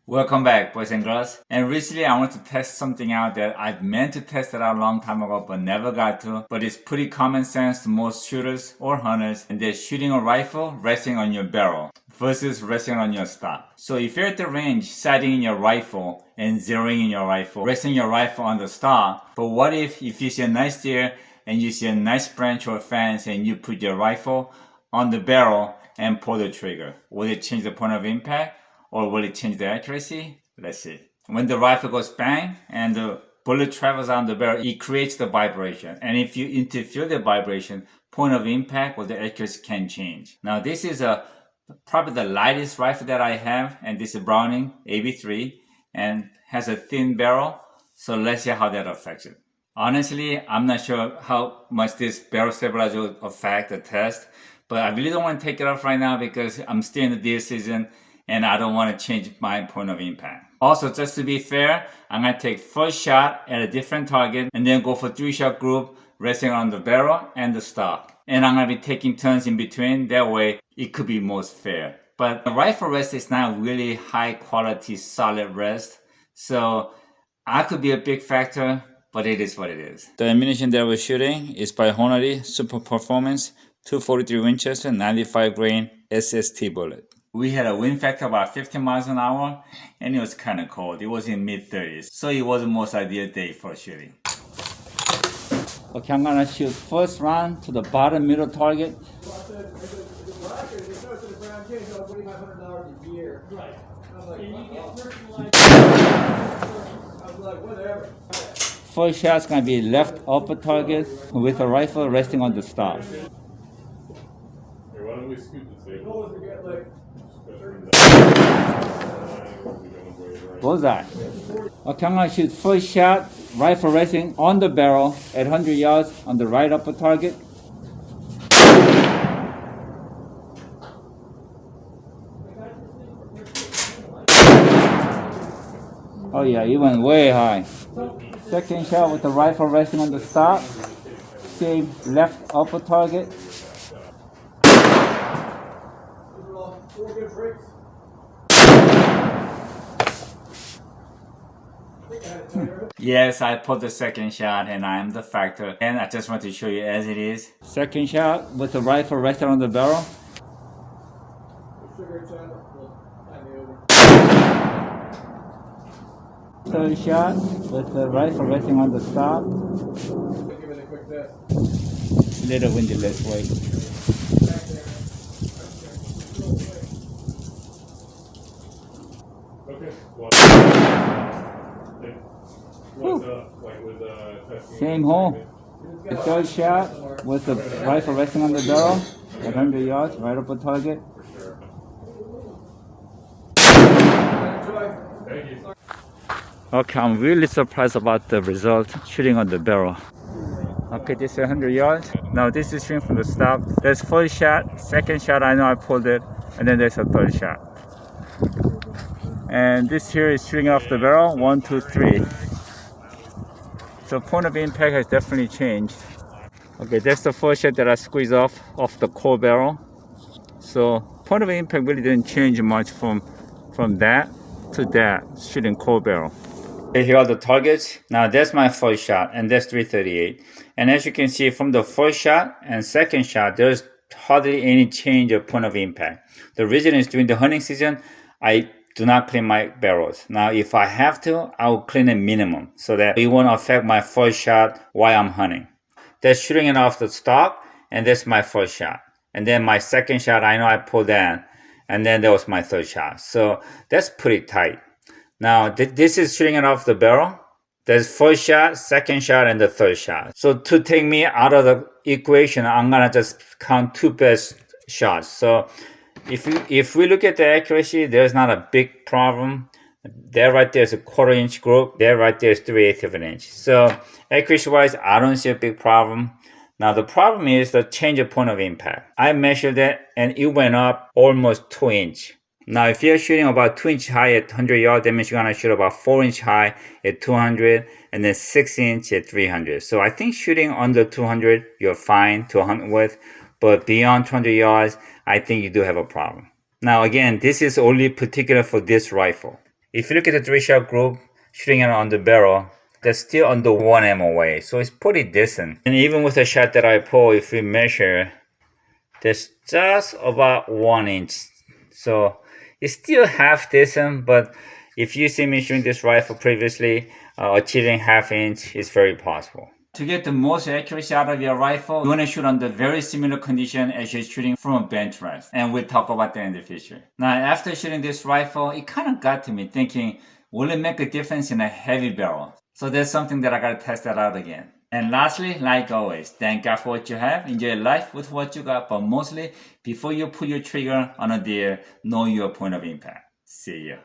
Welcome back, boys and girls. And recently I want to test something out that I've meant to test it out a long time ago but never got to. But it's pretty common sense to most shooters or hunters, and they're shooting a rifle resting on your barrel versus resting on your stock. So if you're at the range sighting in your rifle and zeroing in your rifle, resting your rifle on the stock, but what if you see a nice deer and you see a nice branch or fence and you put your rifle on the barrel and pull the trigger? Will it change the point of impact? Or will it change the accuracy? Let's see. When the rifle goes bang and the bullet travels on the barrel, it creates the vibration. And if you interfere the vibration, point of impact or the accuracy can change. Now this is probably the lightest rifle that I have, and this is Browning AB3 and has a thin barrel. So let's see how that affects it. Honestly, I'm not sure how much this barrel stabilizer will affect the test, but I really don't want to take it off right now because I'm still in the deer season and I don't want to change my point of impact. Also, just to be fair, I'm going to take first shot at a different target and then go for 3-shot group resting on the barrel and the stock. And I'm going to be taking turns in between. That way, it could be most fair. But the rifle rest is not really high quality, solid rest. So I could be a big factor, but it is what it is. The ammunition that we're shooting is by Hornady Super Performance 243 Winchester 95 grain SST bullet. We had a wind factor about 15 miles an hour and it was kind of cold. It was in mid-30s, so it was the most ideal day for shooting. Okay, I'm gonna shoot first round to the bottom middle target. First shot's gonna be left upper target with a rifle resting on the stock. Why don't we scoot the table? Bullseye. Okay, I'm gonna shoot first shot, rifle resting on the barrel at 100 yards on the right upper target. Oh yeah, it went way high. Second shot with the rifle resting on the stock. Same left upper target. Yes, I put the second shot and I am the factor. And I just want to show you as it is. Second shot with the rifle resting on the barrel. Third shot with the rifle resting on the stock. Little windy, let's wait. Okay. Same hole. The third shot with the rifle resting on the barrel at 100 yards, right up a target. Thank you. Okay, I'm really surprised about the result shooting on the barrel. Okay, this is 100 yards. Now this is shooting from the stock. There's first shot, second shot, I know I pulled it, and then there's a third shot. And this here is shooting off the barrel, 1, 2, 3. So point of impact has definitely changed. Okay, that's the first shot that I squeezed off the core barrel. So point of impact really didn't change much from that to that, shooting core barrel. Okay, here are the targets. Now that's my first shot, and that's 338. And as you can see from the first shot and second shot, there's hardly any change of point of impact. The reason is during the hunting season, I do not clean my barrels. Now, if I have to, I will clean a minimum so that it won't affect my first shot while I'm hunting. That's shooting it off the stock, and that's my first shot. And then my second shot, I know I pulled that, and then that was my third shot. So that's pretty tight. Now, this is shooting it off the barrel. There's first shot, second shot, and the third shot. So to take me out of the equation, I'm gonna just count 2 best shots. So if we look at the accuracy, there's not a big problem. There right there is a 1/4 inch group. There right there is 3/8 of an inch. So accuracy wise, I don't see a big problem. Now the problem is the change of point of impact. I measured it and it went up almost 2 inch. Now if you're shooting about 2 inch high at 100 yards, that means you're gonna shoot about 4 inch high at 200 and then 6 inch at 300. So I think shooting under 200, you're fine to hunt with. But beyond 200 yards, I think you do have a problem. Now again, this is only particular for this rifle. If you look at the 3-shot group, shooting it on the barrel, that's still under 1 MOA, so it's pretty decent. And even with the shot that I pull, if we measure, there's just about 1 inch. So it's still half decent, but if you see me shooting this rifle previously, achieving half inch is very possible. To get the most accuracy out of your rifle, you want to shoot under very similar condition as you're shooting from a bench rest. And we'll talk about that in the future. Now, after shooting this rifle, it kind of got to me thinking, will it make a difference in a heavy barrel? So that's something that I gotta test that out again. And lastly, like always, thank God for what you have. Enjoy life with what you got, but mostly, before you pull your trigger on a deer, know your point of impact. See ya.